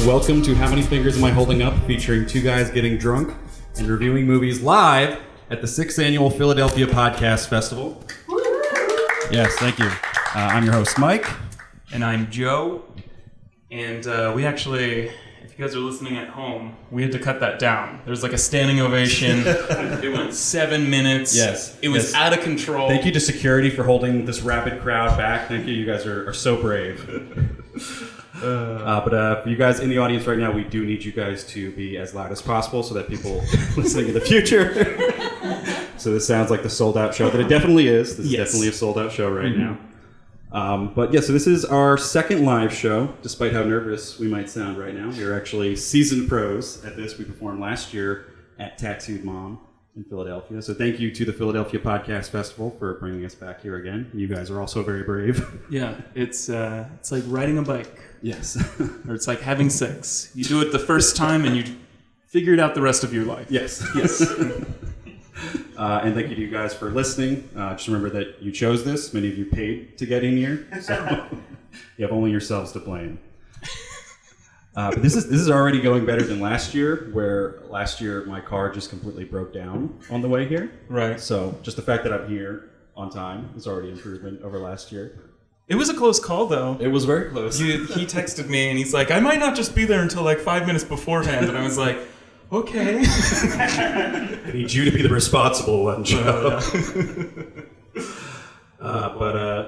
Welcome to How Many Fingers Am I Holding Up, featuring two guys getting drunk and reviewing movies live at the 6th Annual Philadelphia Podcast Festival. Yes, thank you. I'm your host, Mike. And I'm Joe. And we actually, if you guys are listening at home, we had to cut that down. There's like a standing ovation. It went 7 minutes. Yes. It was out of control. Thank you to security for holding this rabid crowd back. Thank you. You guys are so brave. But for you guys in the audience right now, we do need you guys to be as loud as possible so that people listening in the future. So this sounds like the sold out show that it definitely is. This is definitely a sold out show right now. But yeah, so this is our second live show, despite how nervous we might sound right now. We are actually seasoned pros at this. We performed last year at Tattooed Mom in Philadelphia. So thank you to the Philadelphia Podcast Festival for bringing us back here again. You guys are also very brave. Yeah, it's like riding a bike. Yes. Or it's like having sex. You do it the first time and you figure it out the rest of your life. Yes. Yes. And thank you to you guys for listening. Just remember that you chose this. Many of you paid to get in here. So you have only yourselves to blame. But this is already going better than last year, where last year my car just completely broke down on the way here. Right. So just the fact that I'm here on time is already improvement over last year. It was a close call, though. It was very close. He texted me, and he's like, I might not just be there until like 5 minutes beforehand. And I was like, okay. I need you to be the responsible one, Joe.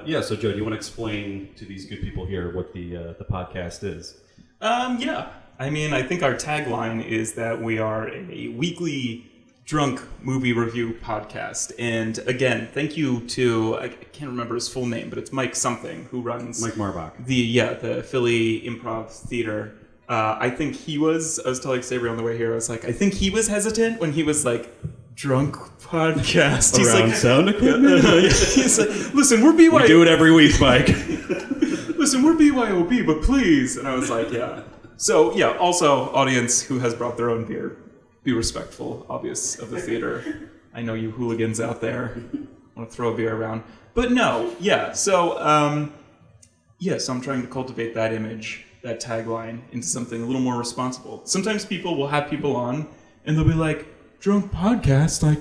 Yeah, so Joe, do you want to explain to these good people here what the podcast is? Yeah. I mean, I think our tagline is that we are a weekly drunk movie review podcast. And again, thank you to, I can't remember his full name, but it's Mike something, who runs... Mike Marbach. The Philly Improv Theater. I think I was telling Sabri on the way here, I was like, I think he was hesitant when he was like, drunk podcast. He's Around like, sound equipment? He's like, listen, we're BYOB. We do it every week, Mike. Listen, we're BYOB, but please. And I was like, yeah. So, yeah, also, audience who has brought their own beer, be respectful, obvious, of the theater. I know you hooligans out there want to throw a beer around. But no, yeah, so, so I'm trying to cultivate that image, that tagline, into something a little more responsible. Sometimes people will have people on, and they'll be like, drunk podcast, like,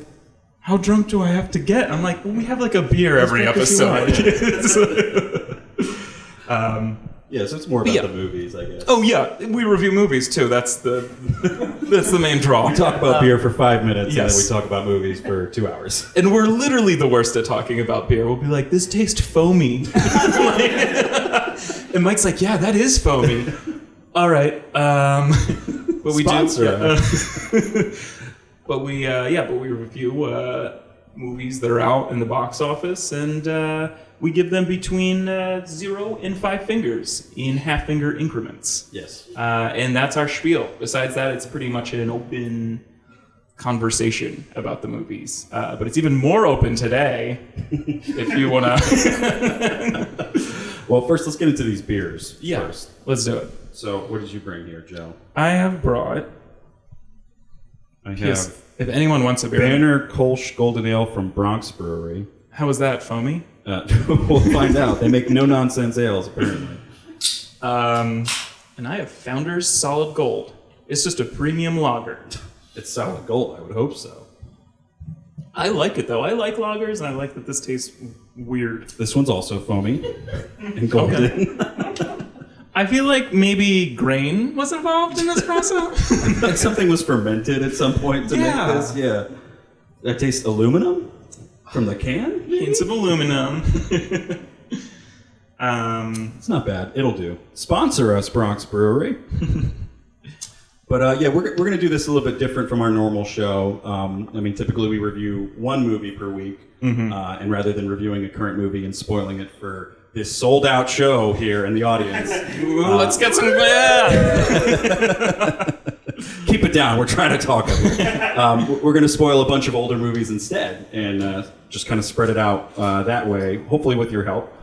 how drunk do I have to get? I'm like, well, we have like a beer every episode. Yeah, so it's more about the movies, I guess. Oh yeah, we review movies too. That's the main draw. We talk about beer for 5 minutes, yes. And then we talk about movies for 2 hours. And we're literally the worst at talking about beer. We'll be like, this tastes foamy. And Mike's like, yeah, that is foamy. All right. But we Sponsor. But we review movies that are out in the box office, and we give them between 0 and 5 fingers in half-finger increments. Yes. And that's our spiel. Besides that, it's pretty much an open conversation about the movies. But it's even more open today, if you want to... Well, first, let's get into these beers. Yeah, first. Let's do it. So, what did you bring here, Joe? I have brought... If anyone wants a beer... Banner Kolsch Golden Ale from Bronx Brewery. How is that, foamy? We'll find out. They make no-nonsense ales, apparently. And I have Founders Solid Gold. It's just a premium lager. It's solid gold, I would hope so. I like it, though. I like lagers, and I like that this tastes weird. This one's also foamy and golden. Okay. I feel like maybe grain was involved in this process. Like something was fermented at some point to make this. Yeah. That tastes aluminum from the can? Maybe? Hints of aluminum. It's not bad. It'll do. Sponsor us, Bronx Brewery. But we're going to do this a little bit different from our normal show. Typically we review one movie per week. Mm-hmm. And rather than reviewing a current movie and spoiling it for this sold-out show here in the audience. Let's get some... Keep it down. We're trying to talk. We're going to spoil a bunch of older movies instead and just kind of spread it out that way, hopefully with your help.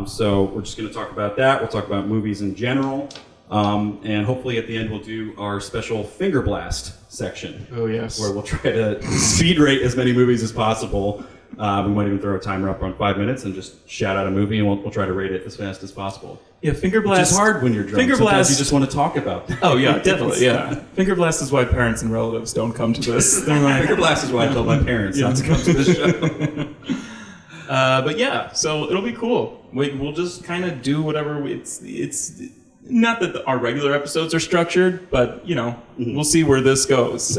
So we're just going to talk about that. We'll talk about movies in general. And hopefully at the end we'll do our special Finger Blast section. Oh, yes. Where we'll try to speed rate as many movies as possible. We might even throw a timer up on 5 minutes and just shout out a movie, and we'll try to rate it as fast as possible. Yeah, Finger Blast. Which is hard when you're drunk. Finger Sometimes Blast. you just want to talk about it. Oh yeah, definitely. Yeah. Finger Blast is why parents and relatives don't come to this. They're like, Finger Blast is why I told my parents not to come to this show. But yeah, so it'll be cool. We'll just kind of do whatever. It's not that our regular episodes are structured, but we'll see where this goes.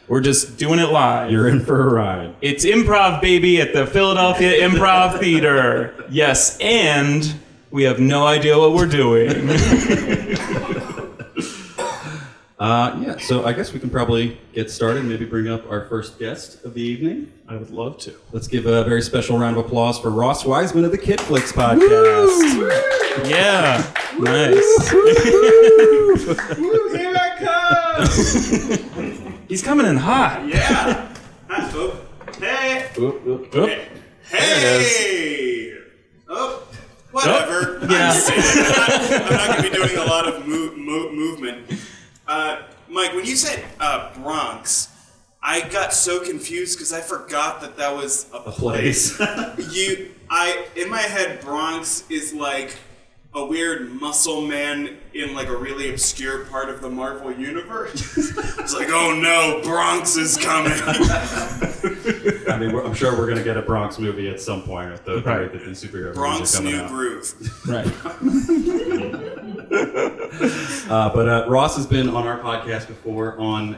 We're just doing it live. You're in for a ride. It's improv, baby, at the Philadelphia Improv Theater. Yes, and we have no idea what we're doing. Yeah, so I guess we can probably get started, maybe bring up our first guest of the evening. I would love to. Let's give a very special round of applause for Ross Weisman of the Kidflix podcast. Woo! Yeah, nice. Woo, here I come! He's coming in hot. Yeah. Oh, hey. Oop, oop. Oop. Hey. Oh, whatever. Oh, yeah. I'm not going to be doing a lot of movement. Mike, when you said Bronx, I got so confused because I forgot that was a place. In my head, Bronx is like a weird muscle man in like a really obscure part of the Marvel universe. It's like, oh no, Bronx is coming. I mean, I'm sure we're going to get a Bronx movie at some point at the Right. that these superhero Bronx movies are coming New out. Groove. Right. But Ross has been on our podcast before.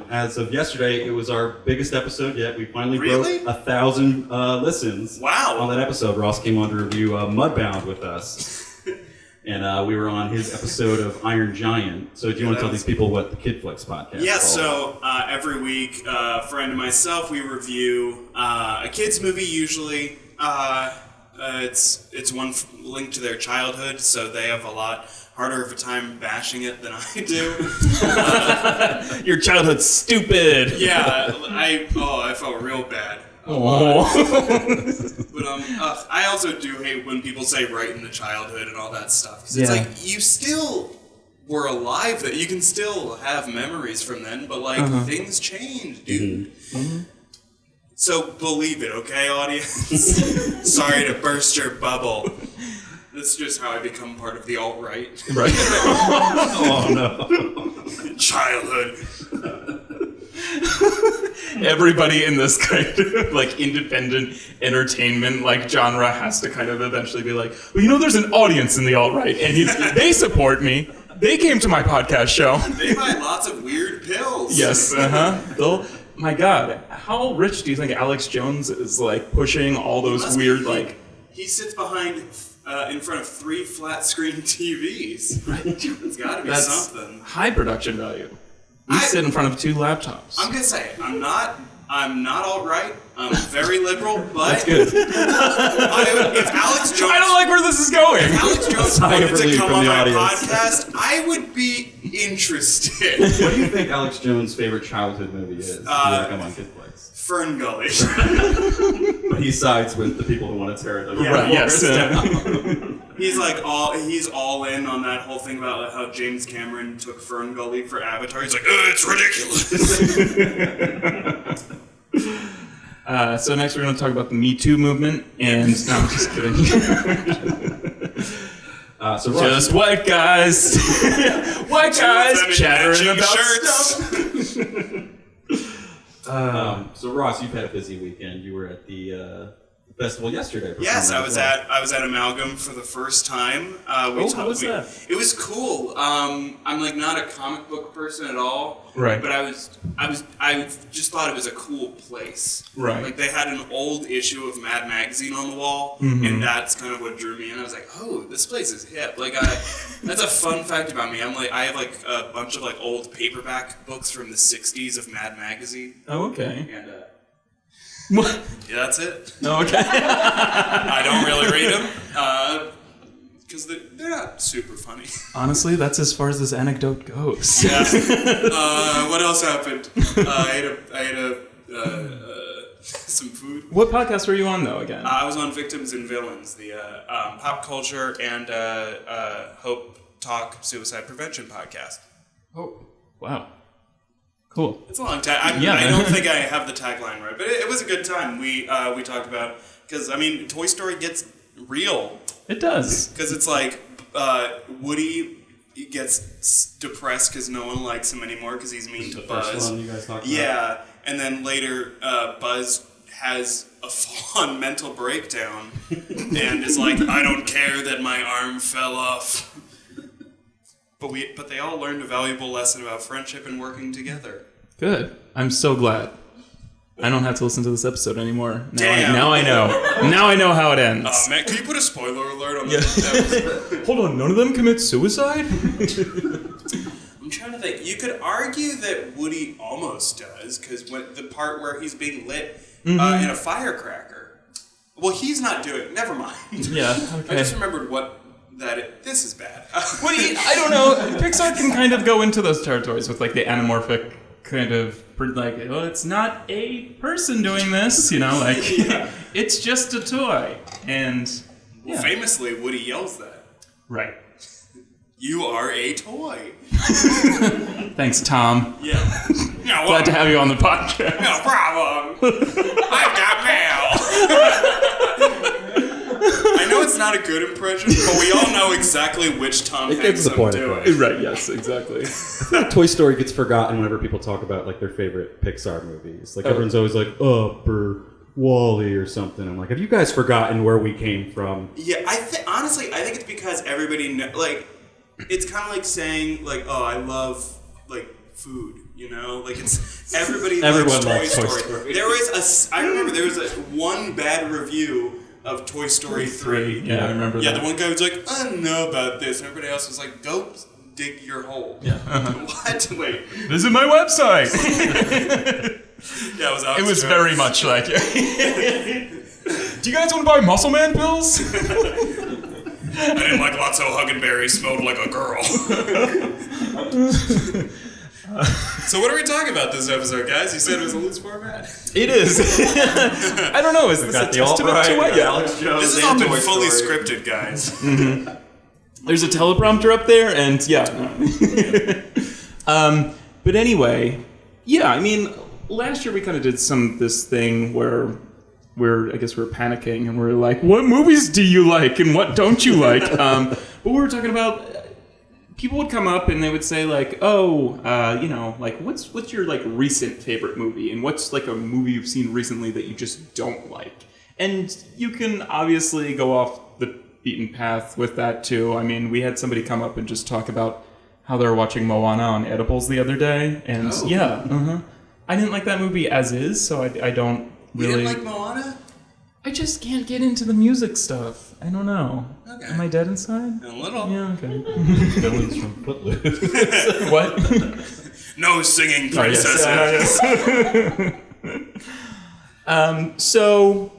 As of yesterday, it was our biggest episode yet. We finally Really? broke 1,000 listens. Wow. On that episode, Ross came on to review Mudbound with us. And we were on his episode of Iron Giant. So do you want to tell these people what the Kidflix podcast Yeah, is all so every week, a friend and myself, we review a kid's movie usually. It's one linked to their childhood, so they have a lot harder of a time bashing it than I do. Your childhood's stupid. Yeah, I felt real bad. Oh. But I also do hate when people say right in the childhood and all that stuff. 'Cause Yeah. it's like, you still were alive, that you can still have memories from then, but like things change, dude. So believe it, okay, audience? Sorry to burst your bubble. That's just how I become part of the alt-right. Right. Oh, no. Childhood. Everybody in this kind of like independent entertainment like genre has to kind of eventually be like, well, there's an audience in the alt-right, and they support me. They came to my podcast show. They buy lots of weird pills. Yes. My God, how rich do you think Alex Jones is like pushing all those Must weird be- like? He sits behind in front of 3 flat screen TVs. It's got to be That's something. high production value. We sit in front of 2 laptops. I'm gonna say I'm not all right. I'm very liberal, but That's good. if Alex Jones, I don't like where this is going. if Alex Jones Sigh of wanted to relief come from on the my audience. podcast, I would be interested. What do you think Alex Jones' favorite childhood movie is? Come on, Kidflix. Fern Gully. But he sides with the people who want to tear it down. Yeah, yes. He's all in on that whole thing about how James Cameron took Fern Gully for Avatar. He's like, it's ridiculous. So next we're going to talk about the Me Too movement, and no, I'm just kidding. So Ross, Just white guys, white guys Feminine chattering matching about shirts. So Ross, you've had a busy weekend. You were at the festival yesterday. Yes, I was performing at Amalgam for the first time. How was that? It was cool. I'm like not a comic book person at all. Right. But I just thought it was a cool place. Right. Like they had an old issue of Mad Magazine on the wall, and that's kind of what drew me in. I was like, oh, this place is hip. Like that's a fun fact about me. I have like a bunch of like old paperback books from the '60s of Mad Magazine, Oh, okay. and What? yeah, that's it. Oh, okay. I don't really read them because they're not super funny. Honestly, that's as far as this anecdote goes. Yeah. What else happened? I ate some food. What podcast were you on, though, again? I was on Victims and Villains, the pop culture and Hope Talk Suicide Prevention podcast. Oh, wow. Cool. It's a long time. I don't think I have the tagline right, but it was a good time. We talked about, because I mean, Toy Story gets real. It does. Because it's like Woody gets depressed because no one likes him anymore because he's mean to Buzz. First one you guys talked about. Yeah, and then later Buzz has a full-on mental breakdown and is like, I don't care that my arm fell off. But they all learned a valuable lesson about friendship and working together. Good. I'm so glad. I don't have to listen to this episode anymore. Damn. Now I know. Now I know how it ends. Oh man, can you put a spoiler alert on this episode? Hold on, none of them commit suicide? I'm trying to think. You could argue that Woody almost does, because the part where he's being lit in a firecracker. Well, he's not doing. Never mind. Yeah. Okay. I just remembered this is bad. I don't know. Pixar can kind of go into those territories with like the anamorphic kind of like, oh, it's not a person doing this, like it's just a toy. And Well, famously, Woody yells that. Right. You are a toy. Thanks, Tom. Yeah. No, Glad to have you on the podcast. No problem. I've got mail. I know it's not a good impression, but we all know exactly which Tom It Hanks gets the I'm point doing. across. Right, yes, exactly. Toy Story gets forgotten whenever people talk about like their favorite Pixar movies. Like everyone's always like, Up or Wall-E or something. I'm like, have you guys forgotten where we came from? Yeah, honestly, I think it's because everybody it's kind of like saying like, oh, I love like food. Like it's everybody Everyone loves loves Toy Story. I remember there was one bad review of Toy Story 3. Yeah, I remember that. Yeah, the one guy was like, I don't know about this. And everybody else was like, go dig your hole. Yeah. What? Wait. Visit my website. Yeah, It was very much like, do you guys want to buy Muscle Man pills? I didn't like Lotso Huggenberry smelled like a girl. So what are we talking about this episode, guys? You said it was a loose format. It is. I don't know. Is this a testament to it? Yeah. Alex Jones, This has all been Toy fully Story. scripted, guys. There's a teleprompter up there, and yeah. But anyway, yeah. I mean, last year we kind of did this thing where I guess we're panicking and we're like, what movies do you like and what don't you like? But we were talking about. People would come up and they would say like, oh, like what's your like recent favorite movie, and what's like a movie you've seen recently that you just don't like? And you can obviously go off the beaten path with that too. I mean, we had somebody come up and just talk about how they were watching Moana on edibles the other day, and I didn't like that movie as is, so I don't really. You didn't like Moana? I just can't get into the music stuff. I don't know. Okay. Am I dead inside? A little. Yeah, okay. Villains from Footloose. What? No singing Oh, yes. princesses. So,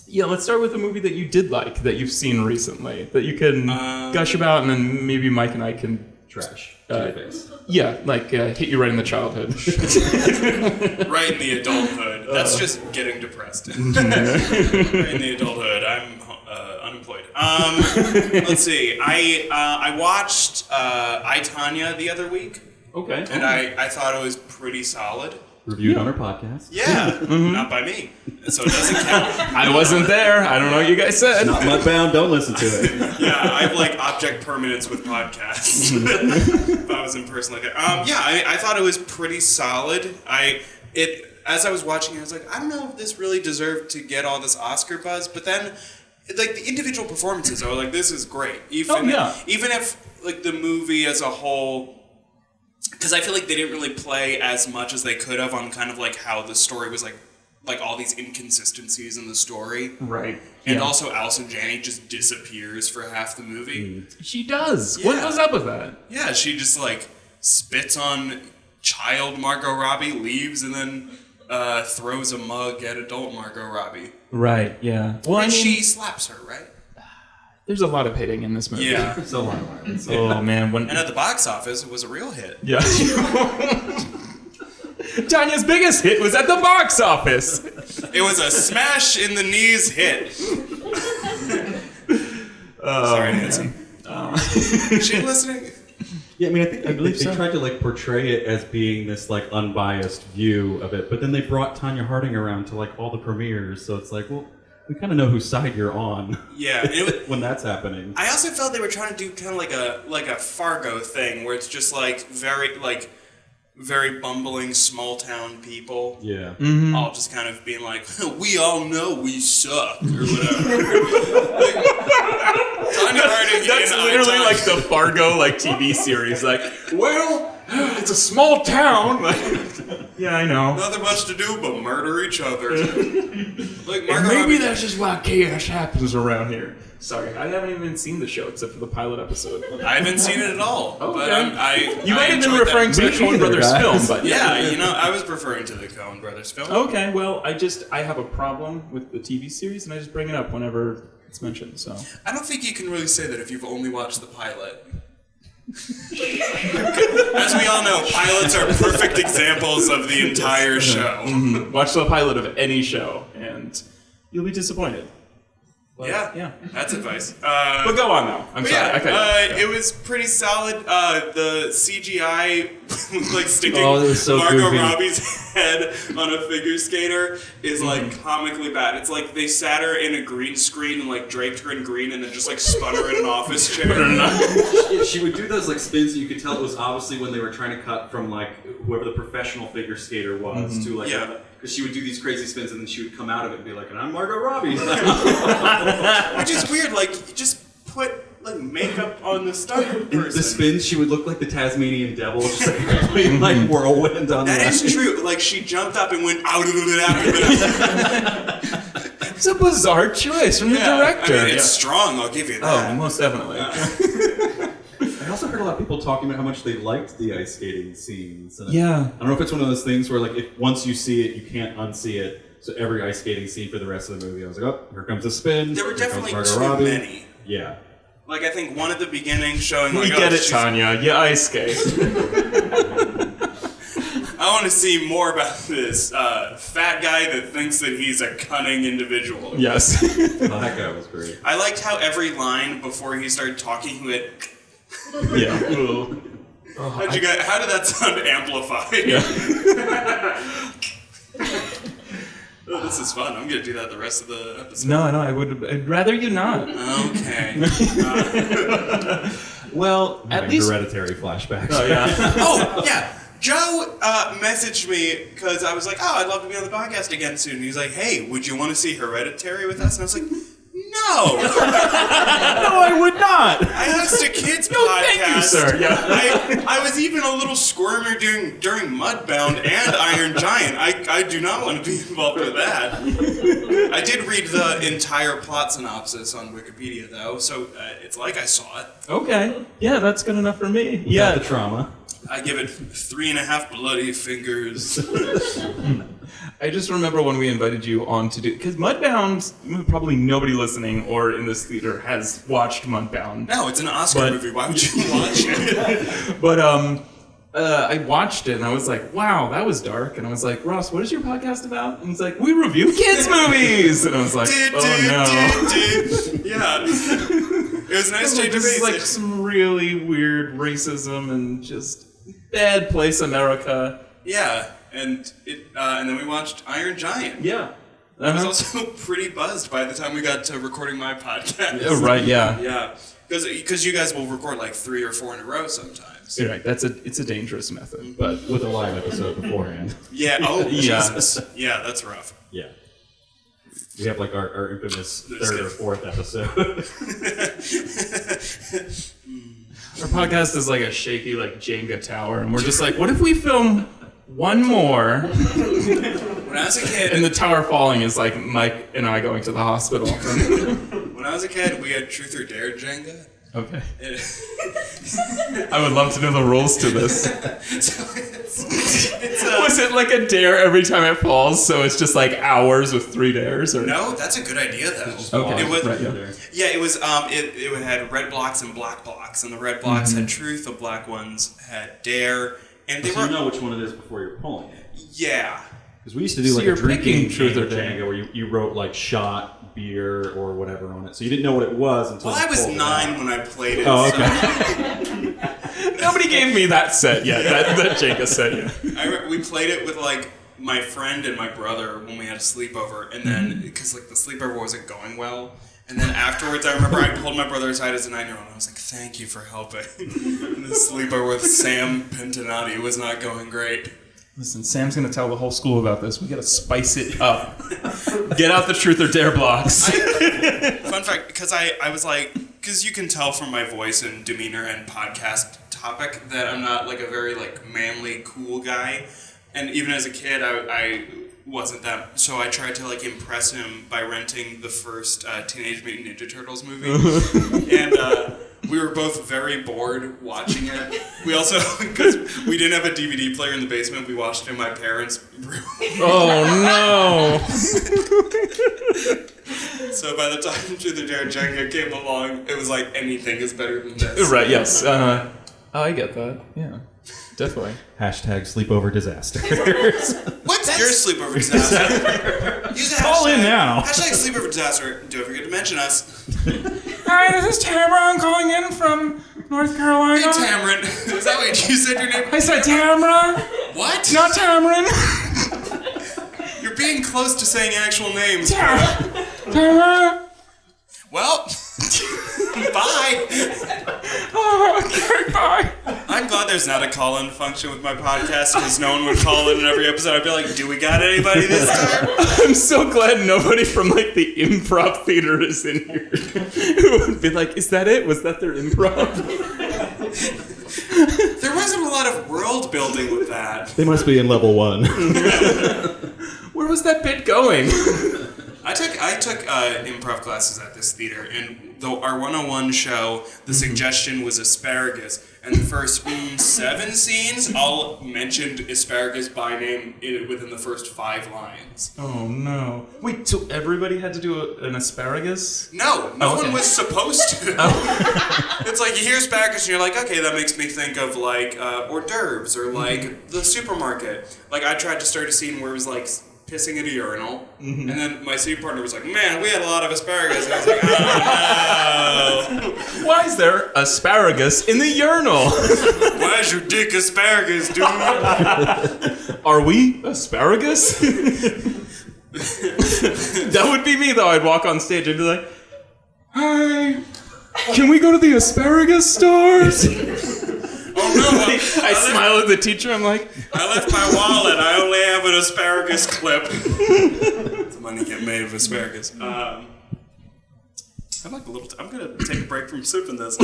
yeah, let's start with a movie that you did like, that you've seen recently, that you can gush about, and then maybe Mike and I can... Trash. To your face. Yeah, like hit you right in the childhood. Right in the adulthood. That's just getting depressed. Right in the adulthood. I'm unemployed. Let's see. I watched I, Tanya the other week. Okay. And I thought it was pretty solid. Reviewed on our podcast. Yeah. Not by me. So it doesn't count. I wasn't there. I don't know what you guys said. Not mudbound, don't listen to it. Yeah, I have like object permanence with podcasts. If I was in person like that. I thought it was pretty solid. As I was watching it, I was like, I don't know if this really deserved to get all this Oscar buzz, but then like the individual performances are like, this is great. Even if like the movie as a whole, because I feel like they didn't really play as much as they could have on kind of like how the story was like all these inconsistencies in the story. Right. And also Allison Janney just disappears for half the movie. She does. Yeah. What was up with that? Yeah, she just like spits on child Margot Robbie, leaves, and then throws a mug at adult Margot Robbie. Right, yeah. Well, And she slaps her, right? there's a lot of hitting in this movie. Yeah. It's a lot of violence. Oh, man. And at the box office, it was a real hit. Yeah. Tanya's biggest hit was at the box office. It was a smash in the knees hit. Sorry, Nancy. Is she listening? Yeah, I mean, I think I believe they so. tried to like portray it as being this like unbiased view of it, but then they brought Tanya Harding around to like all the premieres, so it's like, well, we kind of know whose side you're on. Yeah, and when that's happening. I also felt they were trying to do kind of like a Fargo thing, where it's just like very bumbling small town people. Yeah. All just kind of being like, we all know we suck, or whatever. Tanya Harding That's and literally I like the Fargo like TV series. Like, well, it's a small town. Yeah, I know. nothing much to do but murder each other. Like And Margot maybe Robbie- that's just why chaos happens around here. Sorry, I haven't even seen the show except for the pilot episode. I haven't seen it at all. Oh, but okay. You I might have been enjoyed referring to that. the Coen Brothers guys. film, but Yeah, I was referring to the Coen Brothers film. Okay, well, I have a problem with the TV series, and I just bring it up whenever it's mentioned. So I don't think you can really say that if you've only watched the pilot. As we all know, pilots are perfect examples of the entire show. watch the pilot of any show, and you'll be disappointed. But, Yeah, that's advice. But go on now. I'm But sorry. yeah, I cut you. it was pretty solid. The CGI, like sticking Oh, it was so Margot goofy. Robbie's head on a figure skater is like comically bad. It's like they sat her in a green screen and like draped her in green and then just like spun her in an office chair. Yeah, she would do those like spins, and you could tell it was obviously when they were trying to cut from like whoever the professional figure skater was to like, Yeah. because she would do these crazy spins, and then she would come out of it and be like, "And I'm Margot Robbie." Which is weird. Like, you just put like makeup on the stunt In person. the spins, she would look like the Tasmanian devil, just like complete like whirlwind on That the is true. Like, she jumped up and went out of it. It's a bizarre choice from the director. I mean, it's strong. I'll give you Oh, that. most definitely. I also heard a lot of people talking about how much they liked the ice skating scenes. And Yeah. I don't know if it's one of those things where like if once you see it, you can't unsee it. So every ice skating scene for the rest of the movie, I was like, oh, here comes the spin. There were here comes definitely Margot too Robbie. many. Yeah. Like, I think one at the beginning showing like, We get oh, it, she's- Tanya. You ice skate. I want to see more about this fat guy that thinks that he's a cunning individual. Yes. Oh, that guy was great. I liked how every line before he started talking, he went, Yeah. how did that sound amplified? Oh, this is fun. I'm going to do that the rest of the episode. No, I'd rather you not. Okay. Well, at Having least. hereditary flashbacks. Oh, yeah. Oh, yeah. Joe messaged me because I was like, oh, I'd love to be on the podcast again soon. And he was like, hey, would you want to see Hereditary with us? And I was like, no. No, I would not. I host a kids No, podcast. thank you, sir. Yeah. I was even a little squirmer during Mudbound and Iron Giant. I do not want to be involved with that. I did read the entire plot synopsis on Wikipedia, though, so it's like I saw it. Okay. Yeah, that's good enough for me. Got Yeah. the trauma. I give it 3.5 bloody fingers. I just remember when we invited you on to do, because Mudbound, probably nobody listening or in this theater has watched Mudbound. No, it's an Oscar But- movie. Why would you watch it? But I watched it and I was like, wow, that was dark. And I was like, Ross, what is your podcast about? And he's like, we review kids movies. And I was like, oh no. Yeah. It was a nice change of This is pace. like some really weird racism and just bad place America. Yeah, and then we watched Iron Giant. Yeah. I was also pretty buzzed by the time we got to recording my podcast. Oh, right, yeah. Yeah, because you guys will record like 3 or 4 in a row sometimes. You're right. It's a dangerous method, but With a live episode beforehand. Yeah. Oh, Yeah. Jesus. Yeah, that's rough. Yeah. We have like our infamous That's third good. or fourth episode. our podcast is like a shaky like Jenga tower, and we're just like, what if we film one more? When I was a kid, And the tower falling is like Mike and I going to the hospital. when I was a kid, we had Truth or Dare Jenga. Okay. And- I would love to know the rules to this. so it's Was it like a dare every time it falls, so it's just like hours with 3 dares? Or no, that's a good idea though. Okay, It was, right, yeah. Yeah, it was. It had red blocks and black blocks, and the red blocks had truth, the black ones had dare, and they So were. you know which one it is before you're pulling it. Yeah. Because we used to do So like you're a drinking picking truth game or of dare. Jenga where you wrote like shot, beer, or whatever on it. So you didn't know what it was until Well, you I was pulled it 9 out. when I played it. Oh, so- okay. Nobody gave me that set, that Jenga set, We played it with like my friend and my brother when we had a sleepover, and then because like the sleepover wasn't going well, and then afterwards I remember I pulled my brother aside as a 9-year-old and I was like, "Thank you for helping." And the sleepover with Sam Pentinati was not going great. Listen, Sam's gonna tell the whole school about this. We gotta spice it up. Get out the truth or dare blocks. Fun fact, because I was like, because you can tell from my voice and demeanor and podcast topic that I'm not like a very like manly, cool guy. And even as a kid, I wasn't that. So I tried to like impress him by renting the first Teenage Mutant Ninja Turtles movie, and we were both very bored watching it. We also, because we didn't have a DVD player in the basement, we watched it in my parents' room. Oh no! So by the time Truth or Dare Jenga came along, it was like anything is better than this. Right? Yes. I get that. Yeah. Definitely. Hashtag sleepover disasters. What's your sleepover disaster? Use the Call in now. Hashtag sleepover disaster. Don't forget to mention us. Hi, this is Tamara. I'm calling in from North Carolina. Hey, Tamron. Is that what you said your name? I said Tamara. What? Not Tamarin. You're being close to saying actual names. Tamara. Well, bye. Oh, okay, bye. I'm glad there's not a call-in function with my podcast because no one would call in every episode. I'd be like, do we got anybody this time? I'm so glad nobody from like the improv theater is in here. Who would be like, is that it? Was that their improv? There wasn't a lot of world building with that. They must be in level 1. Where was that bit going? I took improv classes at this theater, and our 101 show, the suggestion was asparagus. And the first 7 scenes, all mentioned asparagus by name within the first 5 lines. Oh no! Wait, so everybody had to do an asparagus? No one was supposed to. It's like you hear asparagus and you're like, okay, that makes me think of like hors d'oeuvres or like the supermarket. Like I tried to start a scene where it was like pissing in a urinal, and then my scene partner was like, "Man, we had a lot of asparagus." And I was like, "Oh no! Why is there asparagus in the urinal? Why is your dick asparagus, dude?" Are we asparagus? That would be me, though. I'd walk on stage and be like, "Hi, can we go to the asparagus stores?" Oh no! I smile at the teacher. I'm like, I left my wallet. I only have an asparagus clip. It's money get made of asparagus. I'm like a little. I'm gonna take a break from sipping this.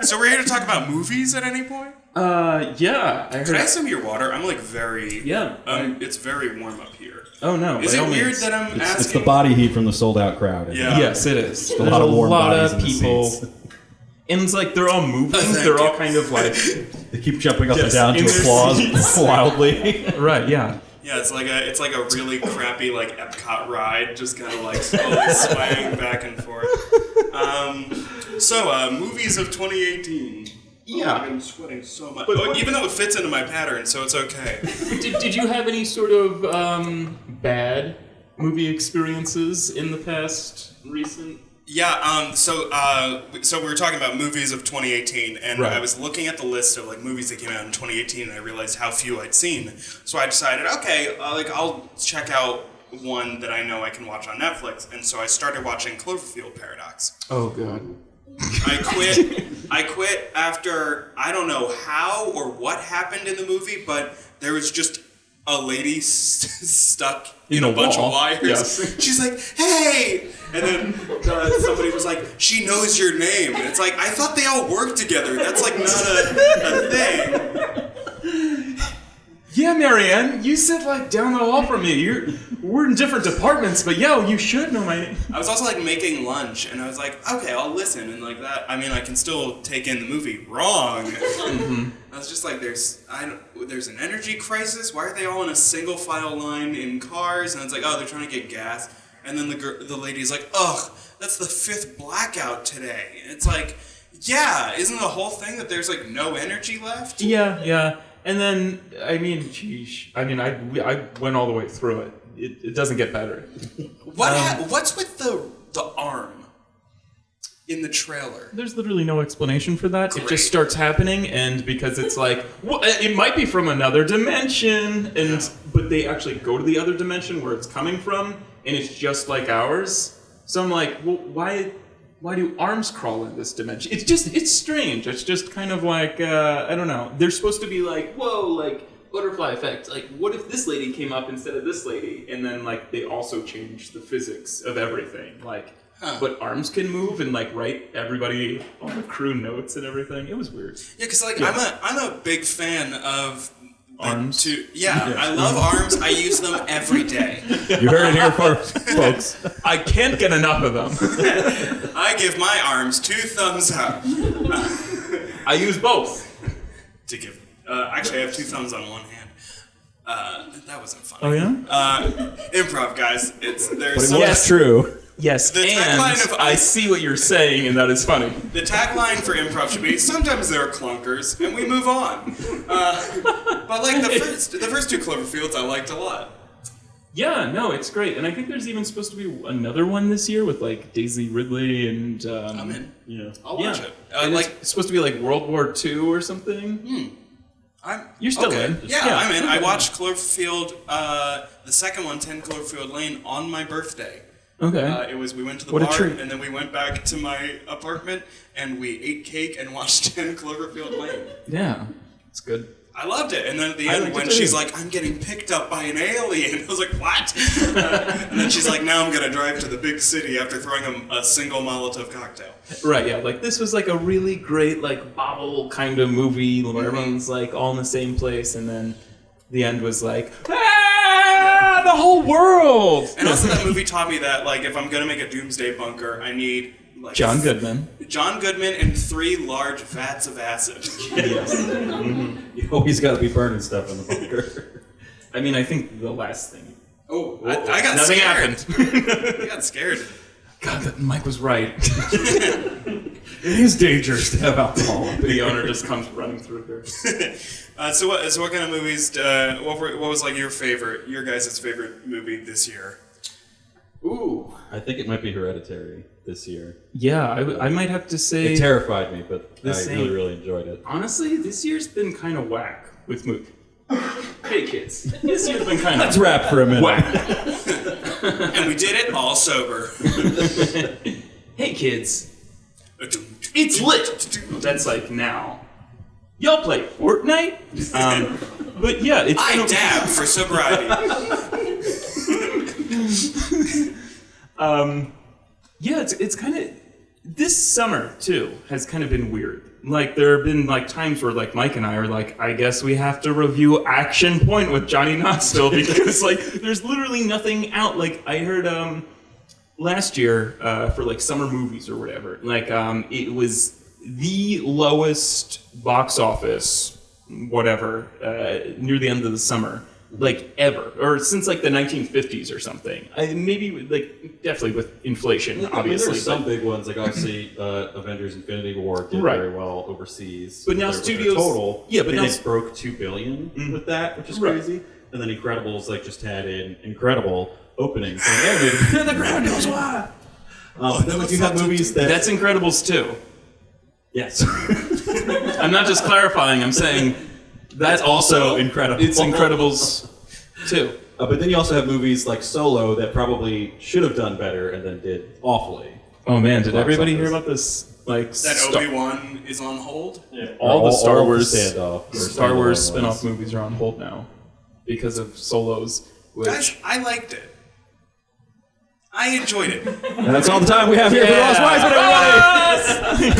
So we're here to talk about movies at any point. yeah. I heard. Can I have some of your water? I'm like very. Yeah. It's very warm up here. Oh no! Is it weird that I'm asking? It's the body heat from the sold out crowd. Yeah. Yes, it is. There's a lot of warm bodies in the people. seats. And it's like they're all moving. They're all kind of like They keep jumping up and Yes, down in to their applause seats. wildly. right. Yeah. Yeah, it's like a really crappy like Epcot ride, just kind of like slowly swaying back and forth. Movies of 2018. Yeah. I'm sweating so much. But Even though it fits into my pattern, so it's okay. Did you have any sort of bad movie experiences in the past recent? Yeah, so we were talking about movies of 2018, and Right. I was looking at the list of like movies that came out in 2018, and I realized how few I'd seen. So I decided, okay, I'll check out one that I know I can watch on Netflix, and so I started watching Cloverfield Paradox. Oh god. I quit after, I don't know how or what happened in the movie, but there was just a lady stuck in a bunch of wires. Yes. She's like, hey! And then somebody was like, she knows your name. And it's like, I thought they all worked together. That's like not a thing. Yeah, Marianne, you sit like down the hall from me. We're in different departments, but yo, you should know my name. I was also like making lunch, and I was like, okay, I'll listen, and like that. I mean, I can still take in the movie. Wrong. I was just like, there's an energy crisis. Why are they all in a single file line in cars? And it's like, oh, they're trying to get gas. And then the lady's like, ugh, that's the 5th blackout today. And it's like, yeah, isn't the whole thing that there's like no energy left? Yeah. And then, I mean, I went all the way through it. It doesn't get better. What's with the arm? in the trailer. There's literally no explanation for that. Great. It just starts happening, and because it's like, well, it might be from another dimension, but they actually go to the other dimension where it's coming from, and it's just like ours. So I'm like, well, why do arms crawl in this dimension? It's strange. It's just kind of like, I don't know. They're supposed to be like, whoa, like butterfly effect. Like, what if this lady came up instead of this lady? And then like they also changed the physics of everything. Like, but arms can move and like write everybody on the crew notes and everything. It was weird. Yeah, because like I'm a big fan of Arms? I love arms. I use them every day. You heard it here first, folks. I can't get enough of them. I give my arms 2 thumbs up. I use both. To give, actually, I have 2 thumbs on one hand. That wasn't funny. Oh yeah? Improv, guys. There's But some, it's true. Yes, The and tagline of I see what you're saying, and that is funny. the tagline for improv should be sometimes there are clunkers and we move on. But like the first 2 Cloverfields I liked a lot. Yeah, no, it's great, and I think there's even supposed to be another one this year with like Daisy Ridley and. I'm in. Yeah, I'll watch it. And it's supposed to be like World War II or something. You're still okay. in. Yeah, I'm in. I watched Cloverfield, the second one, 10 Cloverfield Lane, on my birthday. Okay. We went to the What a bar, treat. and then we went back to my apartment, and we ate cake and watched 10 Cloverfield Lane. Yeah, it's good. I loved it. And then at the I end, liked when it too. she's like, I'm getting picked up by an alien, I was like, what? And then she's like, now I'm going to drive to the big city after throwing a single Molotov cocktail. Right, yeah, like this was like a really great like bobble kind of movie where everyone's like all in the same place, and then the end was like, the whole world! And also that movie taught me that, like, if I'm going to make a doomsday bunker, I need, like... John Goodman and 3 large vats of acid. Yes. You always got to be burning stuff in the bunker. I mean, I think the last thing. Oh, I got Nothing scared. happened. I got scared. God, that Mike was right. It is dangerous to have alcohol. The owner just comes running through here. So what kind of movies, what was like your guys' favorite movie this year? Ooh. I think it might be Hereditary this year. Yeah, I might have to say... It terrified me, but I same. really enjoyed it. Honestly, this year's been kind of whack with movies. Hey, kids. This year's been kind of... Let's rap for a minute. whack. And we did it all sober. Hey, kids. It's lit. That's like now. Y'all play Fortnite? But yeah, it's... I dab for sobriety. Yeah, it's kind of... This summer, too, has kind of been weird. Like, there have been, like, times where, like, Mike and I are like, I guess we have to review Action Point with Johnny Knoxville because, like, there's literally nothing out. Like, I heard last year for, like, summer movies or whatever, like, it was the lowest box office, whatever, near the end of the summer. Like, ever. Or since, like, the 1950s or something. Maybe, like, definitely with inflation, obviously. There's some big ones, like, obviously, Avengers Infinity War did very well overseas. But now with their studios... total, Yeah, but now... it broke $2 billion with that, which is crazy. And then Incredibles, like, just had an incredible opening. And the ground goes wild! But then, like, you have movies that... That's Incredibles, too. Yes. I'm not just clarifying, I'm saying... That's also incredible. It's Incredibles, too. But then you also have movies like Solo that probably should have done better and then did awfully. Oh man, did everybody hear about this? Like That Obi-Wan is on hold? Yeah. All the Star all Wars standoff, Star Wars standalone spin-off ones. movies are on hold now because of Solos. Which, Guys, I liked it. I enjoyed it. And that's all the time we have here for Ross Weisman, everybody!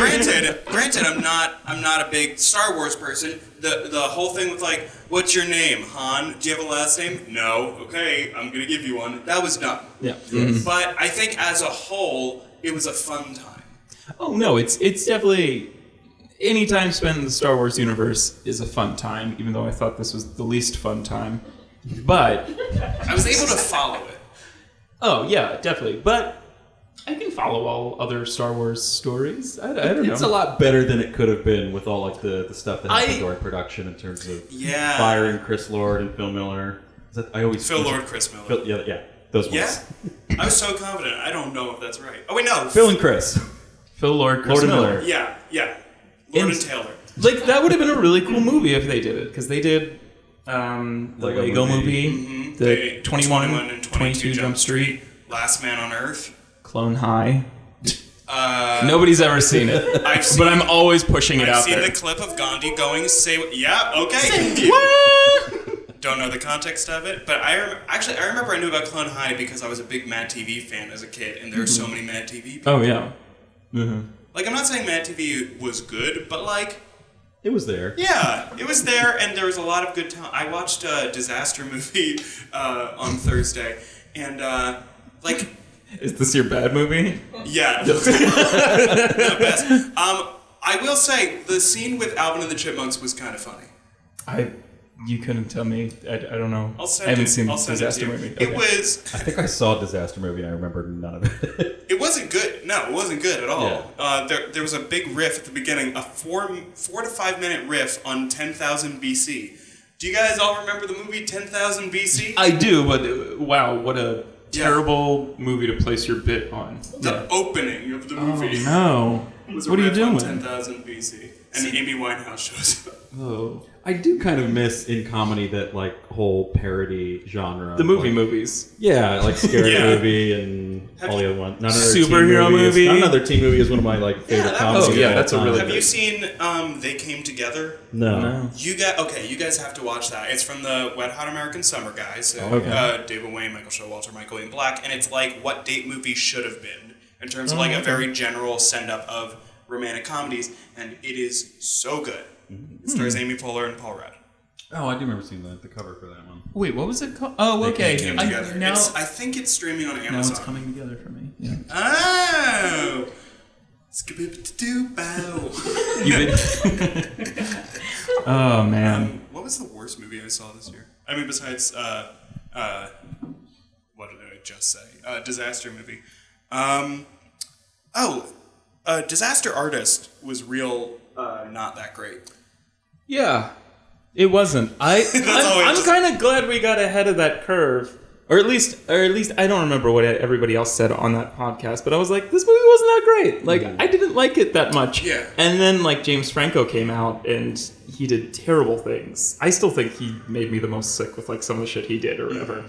Granted, I'm not a big Star Wars person. The whole thing with like, what's your name, Han? Do you have a last name? No. Okay, I'm gonna give you one. That was dumb. Yeah. But I think as a whole, it was a fun time. Oh no, it's definitely any time spent in the Star Wars universe is a fun time. Even though I thought this was the least fun time, but I was able to follow it. oh yeah, definitely. But I can follow all other Star Wars stories. I don't know. It's a lot better than it could have been with all like the stuff that happened during production in terms of firing Chris Lord and Phil Miller. Phil Lord, Chris Miller. Yeah, those ones. Yeah, I was so confident. I don't know if that's right. Oh wait, no. Phil and Chris. Phil Lord, Chris Miller. Yeah. Lord and Taylor. Like, that would have been a really cool movie if they did it, because they did the Lego movie, the 21 and 22 Jump Street, Last Man on Earth, Clone High. Nobody's ever seen it, but I'm always pushing it out there. I've seen the clip of Gandhi going, yeah, okay. What? Don't know the context of it, but I remember I knew about Clone High because I was a big Mad TV fan as a kid, and there are so many Mad TV people. Oh, yeah. Like, I'm not saying Mad TV was good, but, like... It was there. Yeah, it was there, and there was a lot of good talent. I watched a disaster movie on Thursday, and, like... Is this your bad movie? Yeah. The best. I will say, the scene with Alvin and the Chipmunks was kind of funny. You couldn't tell me. I don't know. I haven't seen Disaster Movie. It was... I think I saw a disaster movie and I remember none of it. It wasn't good. No, it wasn't good at all. Yeah. There was a big riff at the beginning, a 4 to 5 minute riff on 10,000 BC. Do you guys all remember the movie 10,000 BC? I do, but wow, what a terrible movie to place your bit on. The opening of the movie. Oh, no. Was what are you doing? 10,000 BC. And Amy Winehouse shows up. Oh. I do kind of miss in comedy that like whole parody genre. The movies. Yeah, like Scary Movie and all the other ones. Superhero movie. Not Another Teen Movie is one of my like favorite comedies. Oh yeah, that's a really. Have you seen They Came Together? No. You guys have to watch that. It's from the Wet Hot American Summer guys. So, David Wayne, Michael Showalter, Michael Ian Black, and it's like what date movie should have been in terms of like a very general send up of romantic comedies, and it is so good. It stars Amy Poehler and Paul Rudd. Oh, I do remember seeing the cover for that one. Wait, what was it called? Oh, okay. They Came Together. I think it's streaming on Amazon. Now it's coming together for me. Yeah. Oh! Skip-a-do-bow. Oh, man. What was the worst movie I saw this year? I mean, besides, what did I just say? Disaster movie. Disaster Artist was real not that great. Yeah, it wasn't. I'm kind of glad we got ahead of that curve, or at least I don't remember what everybody else said on that podcast, but I was like, this movie wasn't that great. Like, I didn't like it that much. Yeah. And then like James Franco came out and he did terrible things. I still think he made me the most sick with like some of the shit he did or whatever.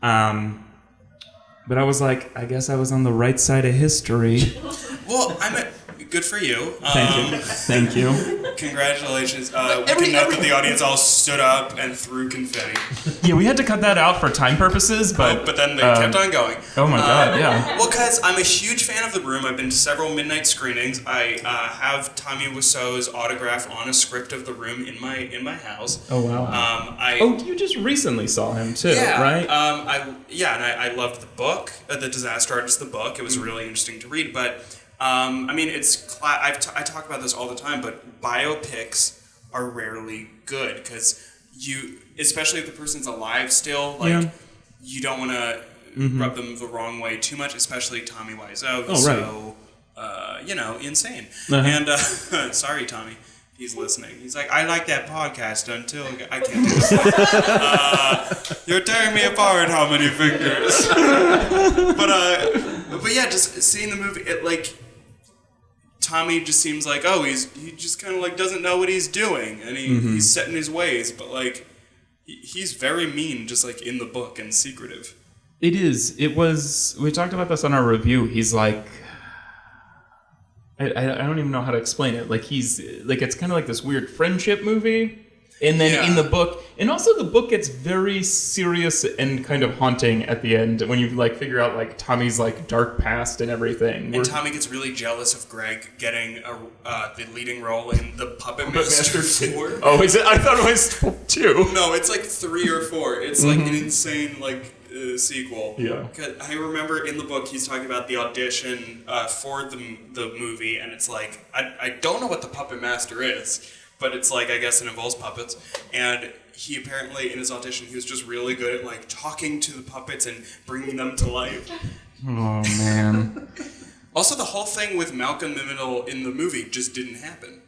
But I was like, I guess I was on the right side of history. Well, good for you. Thank you. Congratulations. We can note that the audience all stood up and threw confetti. Yeah, we had to cut that out for time purposes, but then they kept on going. Oh my god, yeah. Well, because I'm a huge fan of The Room. I've been to several midnight screenings. I have Tommy Wiseau's autograph on a script of The Room in my house. Oh wow. You just recently saw him too, right? I loved the book, The Disaster Artist, the book. It was really interesting to read, but. I mean, I talk about this all the time, but biopics are rarely good because especially if the person's alive still, like you don't want to rub them the wrong way too much, especially Tommy Wiseau, who's so insane. And sorry, Tommy. He's listening. He's like, I like that podcast until I can't do this. You're tearing me apart. How many fingers? But yeah, just seeing the movie, it like Tommy just seems like he just kind of like doesn't know what he's doing, and he's set in his ways. But like he's very mean, just like in the book, and secretive. It is. It was. We talked about this on our review. He's like. I don't even know how to explain it. Like he's like it's kind of like this weird friendship movie, and then in the book, and also the book gets very serious and kind of haunting at the end when you like figure out like Tommy's like dark past and everything. And Tommy gets really jealous of Greg getting the leading role in The Puppet Master 4. Oh, is it? I thought it was 2. No, it's like 3 or 4. It's like an insane like. Sequel. Yeah. I remember in the book he's talking about the audition for the movie, and it's like I don't know what the Puppet Master is, but it's like I guess it involves puppets. And he apparently in his audition he was just really good at like talking to the puppets and bringing them to life. Oh man. Also, the whole thing with Malcolm in the Middle in the movie just didn't happen.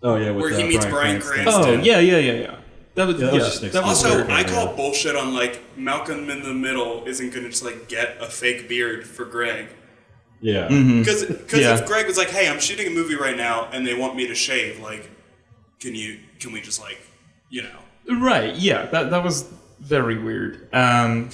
Oh yeah, where he meets Bryan Cranston. Oh yeah. That was just also, I call bullshit on like Malcolm in the Middle isn't going to just like get a fake beard for Greg. Yeah. Because if Greg was like, hey, I'm shooting a movie right now and they want me to shave, like, can we just like, Right, yeah, that was very weird. And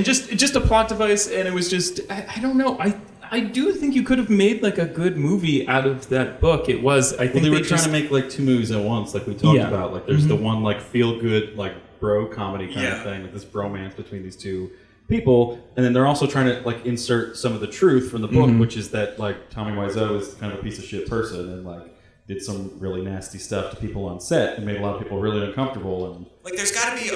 just a plot device, and it was just, I don't know, I do think you could have made like a good movie out of that book. It was, I think they were trying to make like 2 movies at once, like we talked about. Like there's the one like feel good, like bro comedy kind of thing, like this bromance between these 2 people, and then they're also trying to like insert some of the truth from the book, which is that like Tommy Wiseau is kind of a piece of shit person and like did some really nasty stuff to people on set and made a lot of people really uncomfortable. And like there's got to be a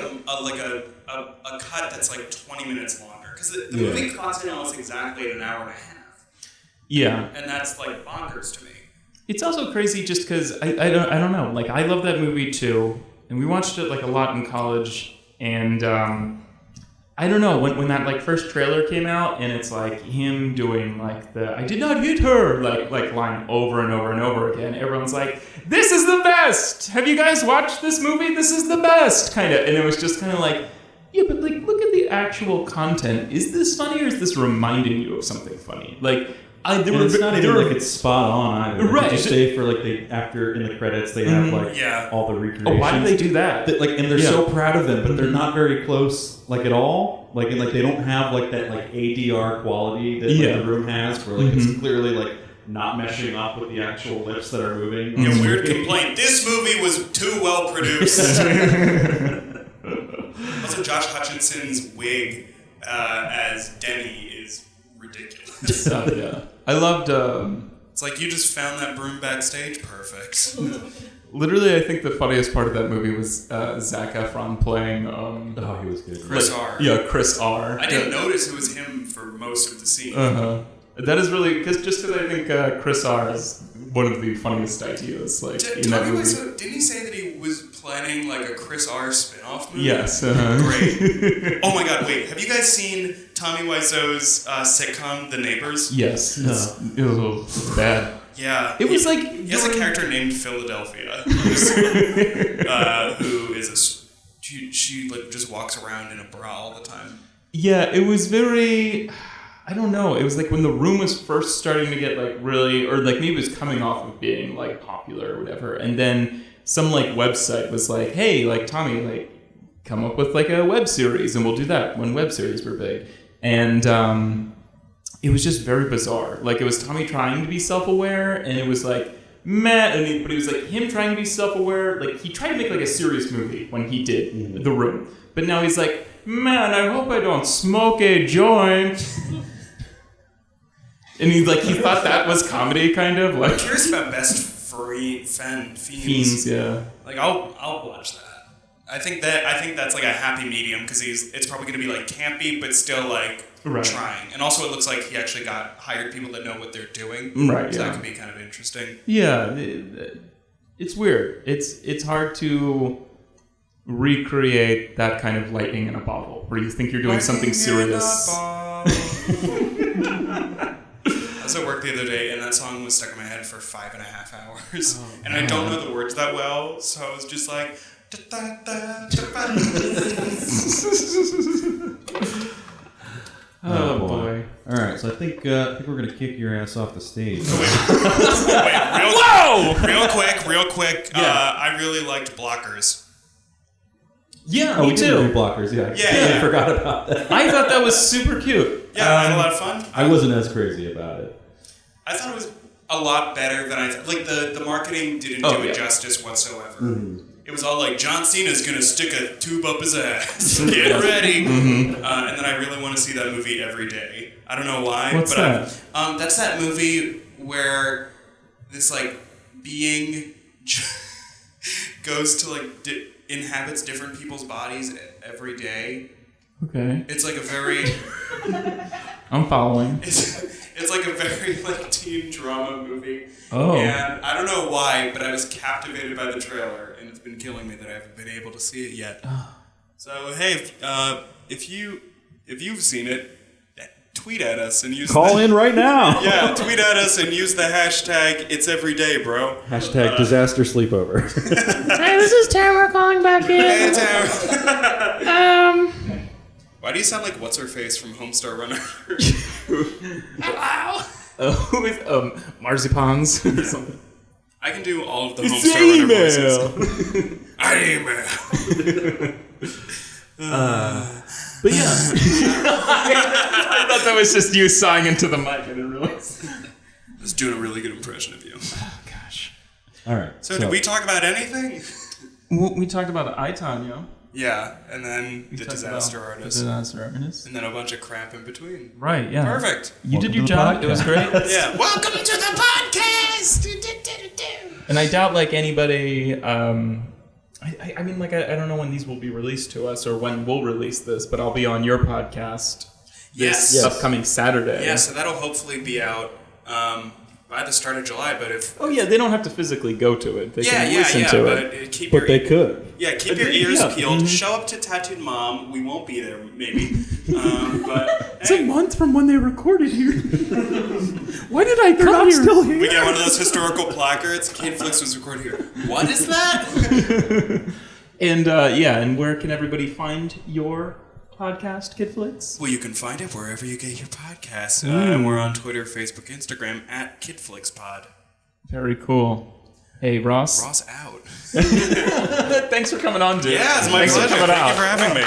cut that's like 20 minutes longer because the movie clocks in almost exactly at an hour and a half. Yeah, and that's like bonkers to me. It's also crazy just because I don't know. Like I love that movie too, and we watched it like a lot in college, and I don't know, when that like first trailer came out and it's like him doing like the I did not hit her like line over and over and over again, everyone's like, this is the best! Have you guys watched this movie? This is the best! Kind of. And it was just kind of like, yeah, but like look at the actual content. Is this funny or is this reminding you of something funny? Like it's not even like it's spot on either. Like, right. Did you say for like after in the credits they have like all the recreations? Oh, why did they do that? Like, and they're so proud of them, but they're not very close like at all. Like and like they don't have like that like ADR quality that like, the room has, where like it's clearly like not meshing up with the actual lips that are moving. Weird complaint. This movie was too well produced. Also, Josh Hutchinson's wig as Denny is ridiculous. I loved. It's like you just found that broom backstage. Perfect. Literally, I think the funniest part of that movie was Zac Efron playing. He was good. Chris R. Yeah, Chris R. I didn't notice it was him for most of the scene. That is really because I think Chris R is one of the funniest ideas. Like in that movie. Didn't he say that he was planning like a Chris R spin-off movie? Yes. Great. Oh my God! Wait, have you guys seen Tommy Wiseau's sitcom The Neighbors? Yes. It was bad. Yeah. It was like he has a character named Philadelphia, who is she like just walks around in a bra all the time. Yeah, it was very. I don't know. It was like when the room was first starting to get like really, or like maybe it was coming off of being like popular or whatever, and then some like website was like, hey, like Tommy, like come up with like a web series and we'll do that when web series were big. And it was just very bizarre. Like it was Tommy trying to be self-aware and it was like, meh, but it was like him trying to be self-aware. Like he tried to make like a serious movie when he did The Room. But now he's like, man, I hope I don't smoke a joint. And he thought that was comedy, kind of. Like, I'm curious about Best Fiends. Yeah. Like I'll watch that. I think that's like a happy medium because it's probably going to be like campy but still like trying. And also it looks like he actually got hired people that know what they're doing. Right. So that could be kind of interesting. Yeah, it's weird. It's hard to recreate that kind of lightning in a bottle where you think you're doing something serious. I was at work the other day and that song was stuck in my head for 5.5 hours. And I don't know the words that well, so I was just like Oh boy. All right, so I think we're going to kick your ass off the stage. Real quick. I really liked Blockers. Yeah, we me did too. do Blockers, yeah. I forgot about that. I thought that was super cute. Yeah, I had a lot of fun. I wasn't as crazy about it. I thought it was a lot better than I thought. Like, the marketing didn't do it justice whatsoever. Mm-hmm. It was all like, John Cena's going to stick a tube up his ass. Get ready. Mm-hmm. And then I really want to see that movie every day. I don't know why. What's that? That's that movie where this, like, being goes to, like, inhabits different people's bodies every day. Okay. It's like a very... I'm following. It's like a very like teen drama movie. Oh. And I don't know why, but I was captivated by the trailer, and it's been killing me that I haven't been able to see it yet. So hey, if you've seen it, tweet at us and use Call in right now. Yeah, tweet at us and use the hashtag It's Everyday, bro. Hashtag disaster sleepover. Hey, this is Tamara calling back in. Hey, Tamara. Why do you sound like what's her face from Homestar Runner? Hello. Who is Marzipans or something? I can do all of the Homestar Runner voices. Email. But yeah, I thought that was just you sighing into the mic. I didn't realize. I was doing a really good impression of you. Oh gosh. All right. So did we talk about anything? We talked about I, Tanya. Yeah, and then the disaster artist. The disaster artist. And then a bunch of crap in between. Right, yeah. Perfect. You did your job. It was great. Yeah. Welcome to the podcast. And I doubt like anybody. I mean, like I don't know when these will be released to us or when we'll release this, but I'll be on your podcast. Yes. Upcoming Saturday. Yeah, so that'll hopefully be out by the start of July. But if they don't have to physically go to it. They can listen to it. But they could. Yeah, keep your ears peeled. Show up to Tattooed Mom. We won't be there, maybe. But it's a month from when they recorded here. Why did I come here? Still here? We get one of those historical placards. Kidflix was recorded here. What is that? And and where can everybody find your podcast, Kidflix? Well, you can find it wherever you get your podcasts. We're on Twitter, Facebook, Instagram at KidflixPod. Very cool. Hey, Ross. Ross out. Thanks for coming on, dude. Yeah, it's my pleasure. Thank you for having me.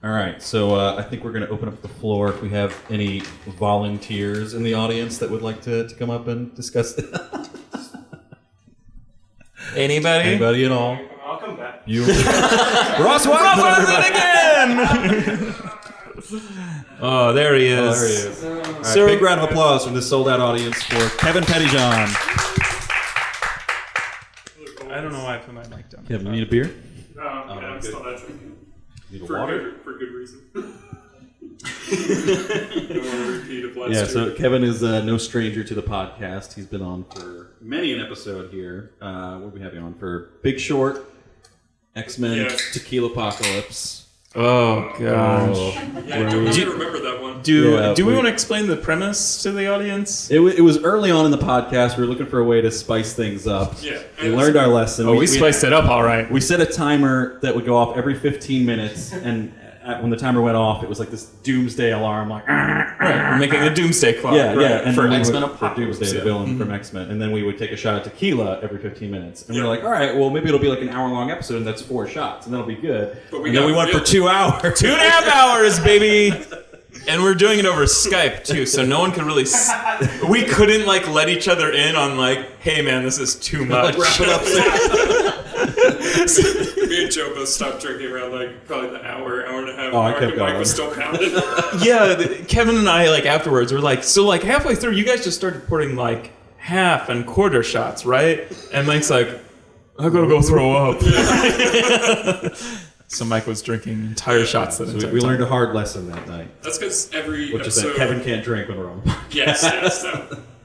All right, so I think we're going to open up the floor if we have any volunteers in the audience that would like to come up and discuss it. Anybody? Anybody at all? I'll come back. You, Ross Weisman again! Oh, there he is. Oh, there he is. All right, big round of applause from this sold-out audience for Kevin Pettijohn. I don't know why I put my mic down. Kevin, you need a beer? No, I'm still not drinking. Need a water? For good reason. Don't want to repeat of last year. So Kevin is no stranger to the podcast. He's been on for many an episode here. What do we have you on for? Big Short, X-Men, Tequila Apocalypse. Oh, gosh. Yeah, I don't really remember that one. Do we want to explain the premise to the audience? It was early on in the podcast. We were looking for a way to spice things up. Yeah. We learned our lesson. We spiced it up all right. We set a timer that would go off every 15 minutes, and when the timer went off, it was like this doomsday alarm, like right. We're making a doomsday clock. And for X-Men for Doomsday, the villain from X-Men, and then we would take a shot of tequila every 15 minutes, and we were like, all right, well maybe it'll be like an hour-long episode, and that's 4 shots, and that'll be good. But then we went for 2 hours, 2.5 hours, baby. And we're doing it over Skype too, so no one can really. We couldn't like let each other in on like, hey man, this is too much. Wrap it up. Me and Joe both stopped drinking around like probably the hour and a half. Oh, I kept and Mike going. was still pounding. Kevin and I like afterwards were like, so like halfway through, you guys just started pouring like half and quarter shots, right? And Mike's like, I gotta go throw up. So Mike was drinking entire shots that So we learned a hard lesson that night, That's because every which is episode. that Kevin can't drink when we're on. Yes.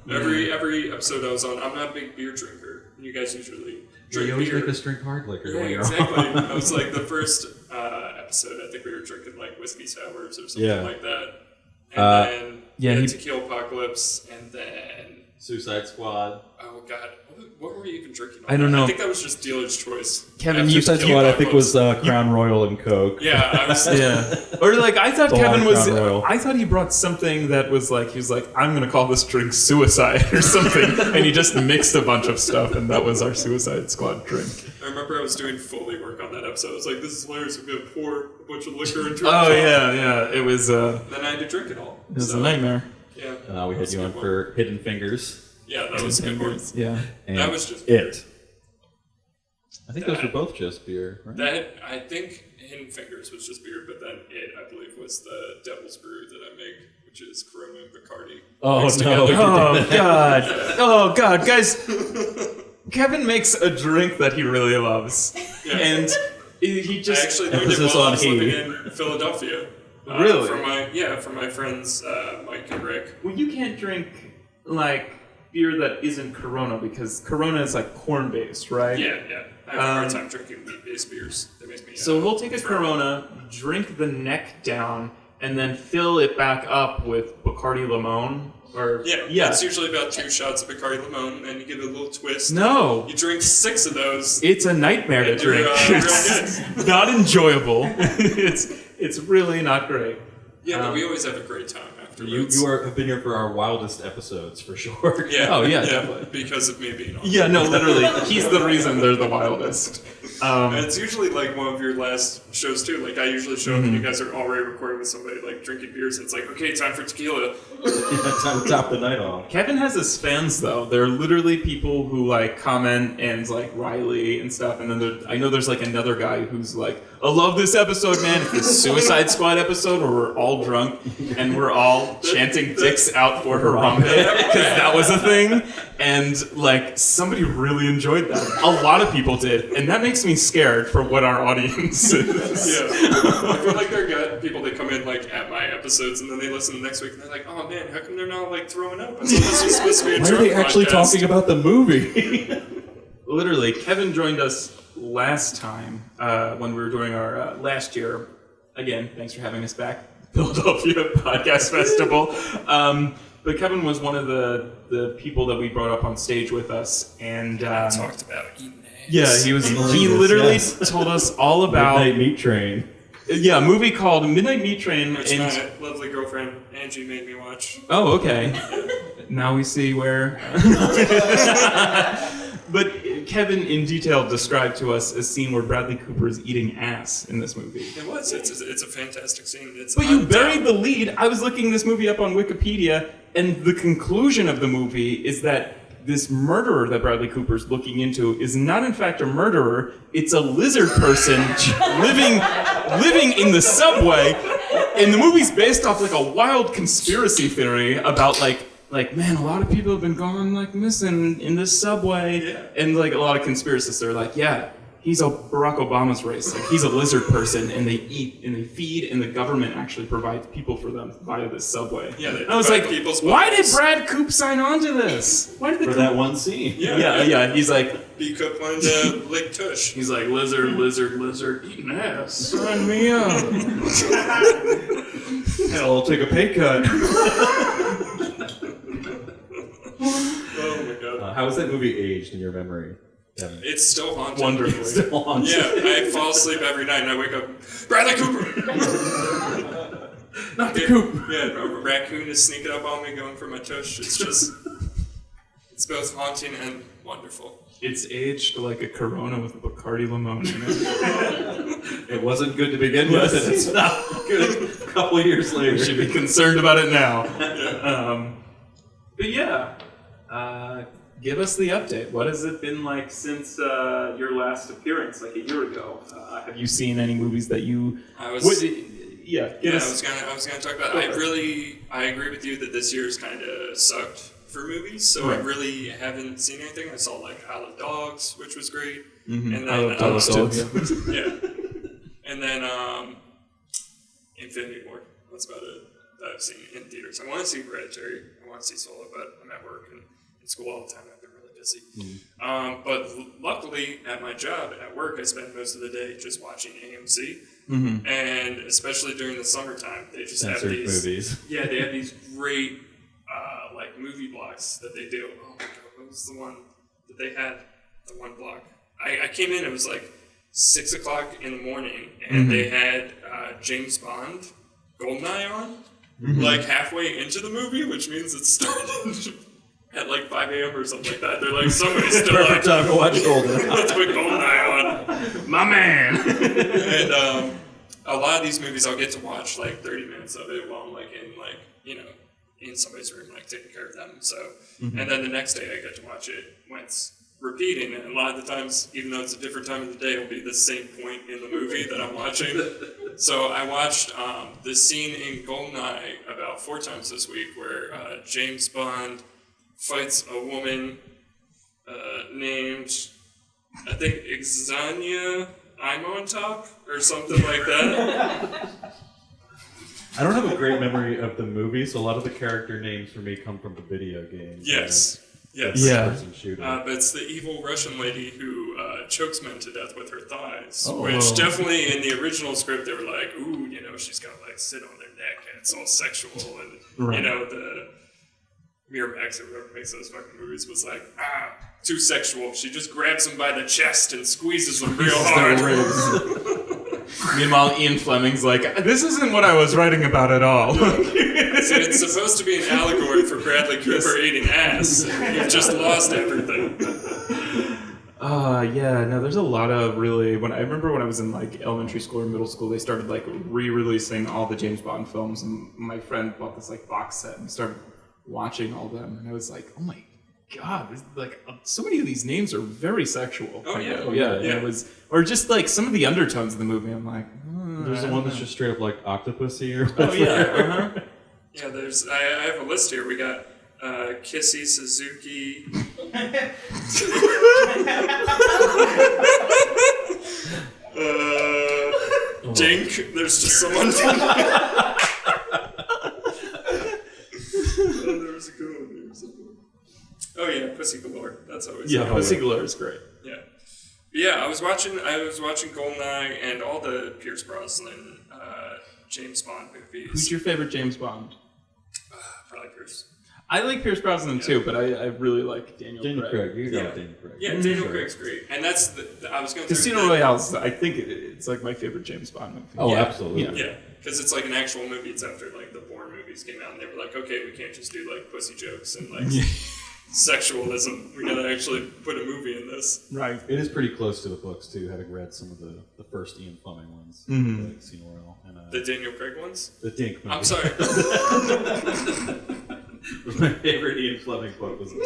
No. Every episode I was on, I'm not a big beer drinker. You guys usually drink You always beer. make us drink hard liquor. Yeah, when you're exactly. on. That was like the first episode. I think we were drinking like whiskey sours or something like that. And then Tequila Apocalypse, and then Suicide Squad. oh god, what were we even drinking? I don't know. I think that was just dealer's choice. Kevin, After you Suicide Tequila Squad, I think, was Apocalypse. Crown Royal and Coke. Yeah, I was. Yeah. Or like I thought The Kevin long was. Crown Royal. I thought he brought something that was like he was like I'm gonna call this drink Suicide or something, and he just mixed a bunch of stuff, and that was our Suicide Squad drink. I remember I was doing Foley work on that episode. I was like, "This is hilarious. I'm gonna pour a bunch of liquor into it." Oh yeah. It was. Then I had to drink it all. It was a nightmare. Yeah. We had you on for Hidden Fingers. Yeah, that was a good one. Yeah. And That was just it. I think those were both just beer, right? that. I think Hidden Fingers was just beer, but then it, I believe, was the Devil's Brew that I make, which is Corona and Bacardi. Oh mixed no! together. Oh god. Oh god, guys. Kevin makes a drink that he really loves, Yeah. and he I just. actually learned it Emphasis while I on was he. living in Philadelphia. Really? From my friends Mike and Rick. Well, you can't drink like beer that isn't Corona because Corona is like corn based, right? Yeah. I have a hard time drinking wheat-based beers. They make me. So we'll take a Corona, drink the neck down, and then fill it back up with Bacardi Limon. Or Yeah. It's usually about 2 shots of Bacardi Limon, and you give it a little twist. No, You drink 6 of those. it's a nightmare to And you're, drink. real It's not enjoyable. It's really not great. Yeah, but we always have a great time afterwards. You have been here for our wildest episodes, for sure. Yeah. Oh, yeah, definitely. Because of me being on. Yeah, no, literally. He's the reason they're the wildest. And it's usually like one of your last shows too. Like I usually show up and you guys are already recording with somebody like drinking beers and it's like, okay, time for tequila. Time to top the night off. Kevin has his fans though. They're literally people who like comment and like Riley and stuff. And then I know there's like another guy who's like, I love this episode, man. It's the Suicide Squad episode where we're all drunk and we're all chanting dicks out for Harambe because that was a thing. And like somebody really enjoyed that. A lot of people did, and that makes me scared for what our audience is. Yeah, I feel like there are people that come in like at my episodes and then they listen the next week and they're like, oh man, how come they're not like throwing up? I thought this was supposed to be a Why are drunk they actually podcast. talking about the movie? Literally, Kevin joined us last time when we were doing our last year. Again, thanks for having us back, Philadelphia Podcast Festival. But Kevin was one of the people that we brought up on stage with us, and talked about eating ass. yeah, he literally told us all about Midnight Meat Train. Yeah, a movie called Midnight Meat Train. Which my lovely girlfriend Angie made me watch. Oh, okay. Now we see where. But Kevin, in detail, described to us a scene where Bradley Cooper is eating ass in this movie. It was. It's a fantastic scene. But you buried the lead. I was looking this movie up on Wikipedia, and the conclusion of the movie is that this murderer that Bradley Cooper's looking into is not, in fact, a murderer. It's a lizard person living in the subway. And the movie's based off like a wild conspiracy theory about like man, a lot of people have been gone like missing in this subway, and like a lot of conspiracists are like, yeah, he's a Barack Obama's race. Like he's a lizard person, and they eat and they feed, and the government actually provides people for them via this subway. Yeah, and I was like, why did Brad Coop sign on to this? Why did For that one scene. Yeah. He's like, B. Cook wanted to lick tush. he's like lizard, eating ass. Sign me up. Hell, I'll take a pay cut. Oh my god. How was that movie aged in your memory, Kevin? It's still haunting. Wonderfully. Still on. Yeah, I fall asleep every night and I wake up, Bradley Cooper! Not the Coop. Yeah, a raccoon is sneaking up on me going for my tush. It's just, it's both haunting and wonderful. It's aged like a Corona with Bacardi Limon in it. It wasn't good to begin with, and it's not good a couple of years later. We should be concerned about it now. But yeah, give us the update. What has it been like since your last appearance, like a year ago? Have you seen any movies that you? I was gonna talk about. I agree with you that this year's kind of sucked for movies. So I really haven't seen anything. I saw like Isle of Dogs, which was great, and then Dogs. yeah, and then Infinity War. That's about it that I've seen in theaters. I want to see Hereditary. I want to see Solo, but I'm at work and in school all the time. I've been really busy. But luckily, at my job at work, I spend most of the day just watching AMC. And especially during the summertime, they just have these movies. Yeah, they have these great like movie blocks that they do. Oh my god, what was the one that they had? The one block. I came in. It was like 6 o'clock in the morning, and they had James Bond, GoldenEye on. Like halfway into the movie, which means it started at like 5 a.m. or something like that. They're like, somebody's still Perfect time to watch Golden. Let's put GoldenEye on. My man. And a lot of these movies I'll get to watch like 30 minutes of it while I'm like in somebody's room, like taking care of them. So, and then the next day I get to watch it when it's repeating. And a lot of the times, even though it's a different time of the day, it'll be the same point in the movie that I'm watching. So I watched the scene in GoldenEye about 4 times this week where James Bond fights a woman named, I think, Xania Imontok or something like that. I don't have a great memory of the movie, so a lot of the character names for me come from the video games. Yes. Yeah. Person shooter. But it's the evil Russian lady who chokes men to death with her thighs. Which definitely in the original script they were like, ooh, she's gonna like sit on their neck and it's all sexual and the Miramax or whoever makes those fucking movies was like, too sexual. She just grabs him by the chest and squeezes him real hard. Meanwhile, Ian Fleming's like, this isn't what I was writing about at all. So it's supposed to be an allegory for Bradley Cooper eating ass. You've just lost everything. Yeah, no, there's a lot of really, I remember when I was in like elementary school or middle school, they started like re-releasing all the James Bond films, and my friend bought this like box set and started watching all of them, and I was like, oh my God, like so many of these names are very sexual. Oh, yeah. Yeah. And it was, or just like some of the undertones of the movie, I'm like, There's the one that's just straight up like Octopussy or oh yeah, Yeah, I have a list here. We got Kissy Suzuki. Dink. There's just someone. There was a good one. Oh yeah, Pussy Galore. That's always Pussy Galore is great. Yeah. Yeah, I was watching Goldeneye and all the Pierce Brosnan James Bond movies. Who's your favorite James Bond? Probably Pierce. I like Pierce Brosnan too, but I really like Daniel Craig. You got Daniel Craig. Yeah, Daniel Craig's great, and that's I was going to Casino Royale's, I think it's like my favorite James Bond movie. Oh, absolutely. Yeah, because it's like an actual movie. It's after like the Bourne movies came out, and they were like, okay, we can't just do like pussy jokes and like sexualism. We gotta actually put a movie in this. Right. It is pretty close to the books too, having read some of the first Ian Fleming ones, like Casino Royale and The Daniel Craig ones. the Dink movie. I'm sorry. My favorite Ian Fleming quote was Dink.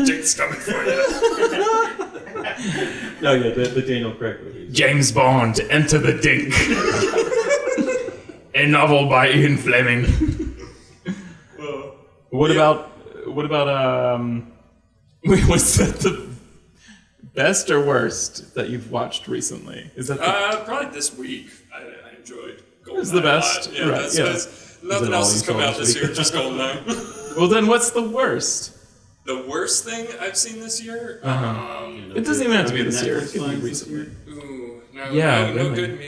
Dink's coming for you. No, yeah, the Daniel Craig movie. James Bond, Enter the Dink. A novel by Ian Fleming. What about wait, was that the best or worst that you've watched recently? Is that Probably this week. I enjoyed Goldeneye. It's the best. Yeah, Right, that's nothing else has come out this year. Just Goldeneye. Well, then what's the worst? The worst thing I've seen this year. It doesn't even have to be this year. It could be recently. Ooh, no, Yeah, no really. good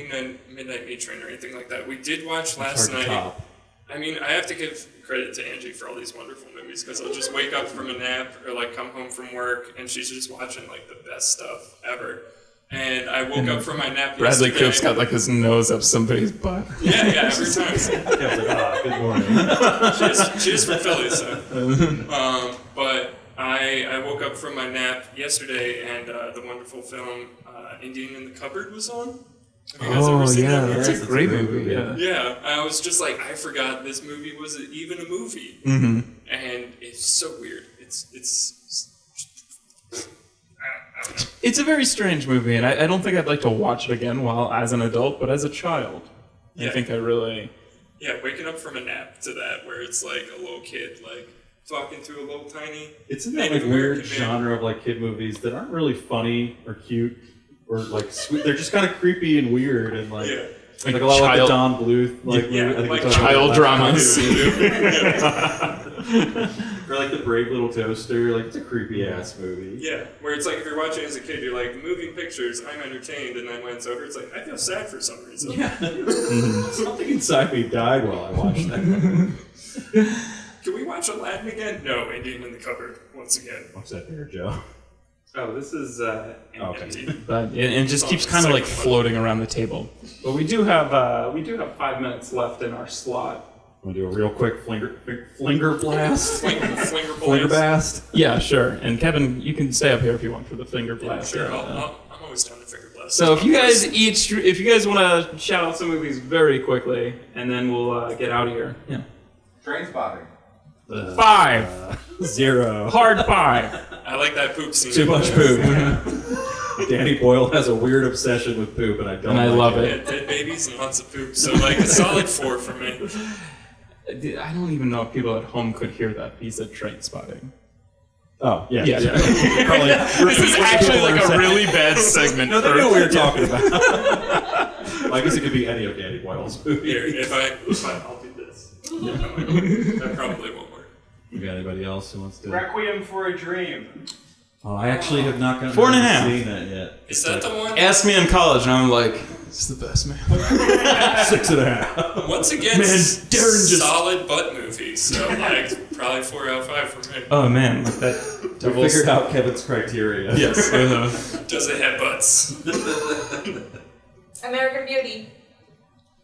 Midnight Meat Train or anything like that. We did watch last hard to night. top. I mean, I have to give credit to Angie for all these wonderful movies because I'll just wake up from a nap or like come home from work and she's just watching like the best stuff ever. And I woke up from my nap Bradley yesterday. Coop's got like his nose up somebody's butt. Yeah, every time. I was like, good morning. She is from Philly, so. But I woke up from my nap yesterday and the wonderful film Indian in the Cupboard was on. Have you guys ever seen that movie? That's a great movie. Yeah. Yeah, I was just like, I forgot this movie was even a movie. Mm-hmm. And it's so weird. It's I don't know. It's a very strange movie, and I don't think I'd like to watch it again while as an adult, but as a child, I Yeah. think I really. Yeah, waking up from a nap to that where it's like a little kid like talking to a little tiny It's in that Native like weird American man. genre of like kid movies that aren't really funny or cute or like sweet. They're just kind of creepy and weird and like Yeah. like a lot like the Child- Don Bluth like Yeah, movie. I think like we talked about child that dramas. or like the Brave Little Toaster. Like it's a creepy ass movie. Yeah, where it's like if you're watching as a kid, you're like, moving pictures, I'm entertained, and then when it's over, it's like, I feel sad for some reason. Something inside me died while I watched that. Can we watch Aladdin again? No, Indian in the Cupboard, once again. Watch that there, Joe. Oh, this is empty. But it just keeps kind of like floating around the table. But we do have 5 minutes left in our slot. Want to do a real quick flinger blast? Flinger Flinger blast? Yeah, sure. And Kevin, you can stay up here if you want for the finger blast. Sure, I'm always down to finger blast. So if you guys want to shout out some movies very quickly, and then we'll get out of here. Yeah. Trainspotting. 5. 0. Hard 5. I like that poop scene. Too much poop. Danny Boyle has a weird obsession with poop, and I don't. And I like love Yeah, dead babies and lots of poop. So like a solid 4 for me. I don't even know if people at home could hear that. He said train spotting. Oh yeah. Yeah. Probably. This is actually like a really bad segment. No, they know what we're talking about. Well, I guess it could be any of Danny Boyle's movies. Here, if I'll do this. That probably won't work. You got anybody else who wants to? Requiem for a Dream. Oh, I actually have not gotten 4.5. around to seeing that yet. Is that the one? Ask me in college, and I'm like, it's the best, man. 6.5. Once again, Man, Darren just- solid butt movie. So like probably 4 out of 5 for me. Oh man, like that. We figured out Kevin's criteria. Yes. Does it have butts? American Beauty.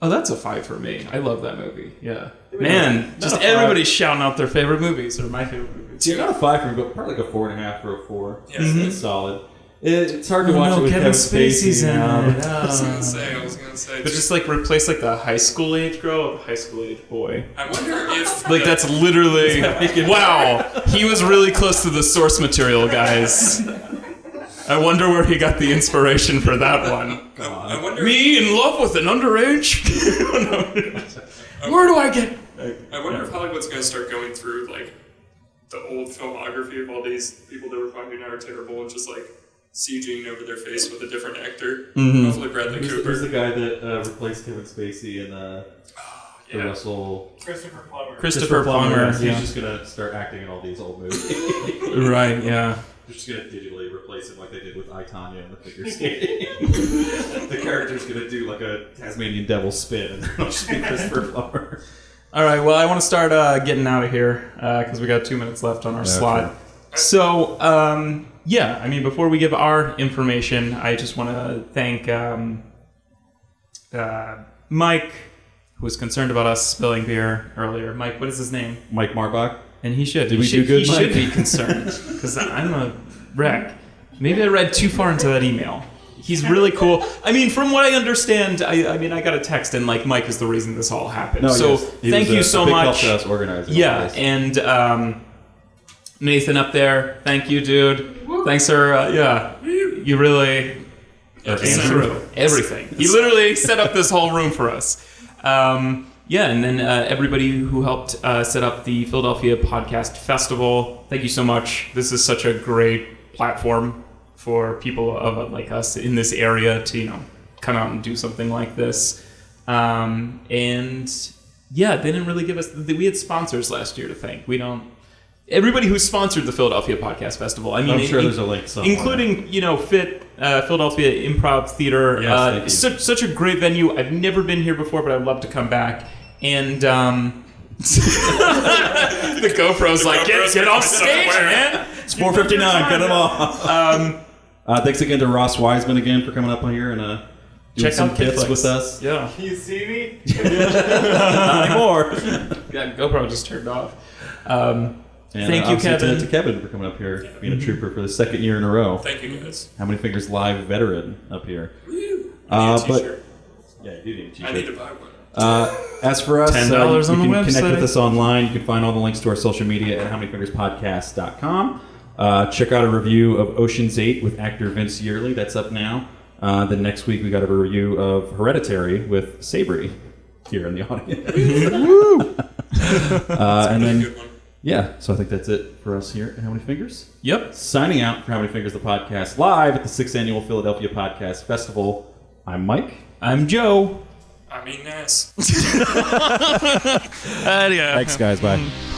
Oh, that's a 5 for me. I love that movie. Yeah. Man, just everybody's shouting out their favorite movies or my favorite movies. See, not a 5 for me, but probably like a 4.5 or a 4. Yeah. Mm-hmm. It's solid. It's hard to watch it with Kevin Spacey's in now. it. I was gonna say. But just like replace like the high school age girl with a high school age boy. I wonder if Like that's literally wow. He was really close to the source material, guys. I wonder where he got the inspiration for that one. I wonder. Me in love with an underage? Where do I get? I wonder if Hollywood's going to start going through like the old filmography of all these people that we're finding are terrible and just like CGing over their face with a different actor. Hopefully Bradley Cooper. Who's the guy that replaced Kevin Spacey in the Russell? Christopher Plummer. Christopher Plummer. He's just gonna start acting in all these old movies. Right. Yeah. They're just gonna digitally replace him like they did with I, Tonya and the figure skating. The character's gonna do like a Tasmanian devil spin, and then it'll just be Christopher Plummer. All right. Well, I want to start getting out of here because we got 2 minutes left on our slot. So, yeah. I mean, before we give our information, I just want to thank Mike, who was concerned about us spilling beer earlier. Mike, what is his name? Mike Marbach. And he should. Did we do good, He Mike? should be concerned because I'm a wreck. Maybe I read too far into that email. He's really cool. I mean, from what I understand, I mean, I got a text and like Mike is the reason this all happened. So thank you so much. Help to us organizing. Yeah, and Nathan up there, thank you, dude. Thanks for you really came through everything. He literally set up this whole room for us. Yeah, and then everybody who helped set up the Philadelphia Podcast Festival, thank you so much. This is such a great platform for people of like us in this area to come out and do something like this. And yeah, they didn't really give us. We had sponsors last year to thank. We don't. Everybody who sponsored the Philadelphia Podcast Festival. I mean, I'm sure there's a link somewhere. including Philadelphia Improv Theater. Yes, such a great venue. I've never been here before, but I'd love to come back. And the GoPro's like, get off stage, man. It's 4:59. Cut them off. Thanks again to Ross Weisman again for coming up on here and doing Check some out bits Kidflix. with us. Yeah. Can you see me? Not anymore. Yeah, GoPro just turned off. And Thank you, obviously Kevin. To Kevin for coming up here, being a trooper for the second year in a row. Thank you guys. How Many Fingers Live veteran up here. Woo. I need a but t-shirt. yeah, you do need a t-shirt. I need to buy one. As for us, $10 you on the can connect website. with us online. You can find all the links to our social media at howmanyfingerspodcast.com. Check out a review of Ocean's 8 with actor Vince Yearly. That's up now. Then next week we got a review of Hereditary with Sabri here in the audience. And then, Good one. yeah, so I think that's it for us here at How Many Fingers. Yep. Signing out for How Many Fingers, the podcast, live at the 6th Annual Philadelphia Podcast Festival. I'm Mike. I'm Joe. I mean, nice. Thanks, guys. Bye.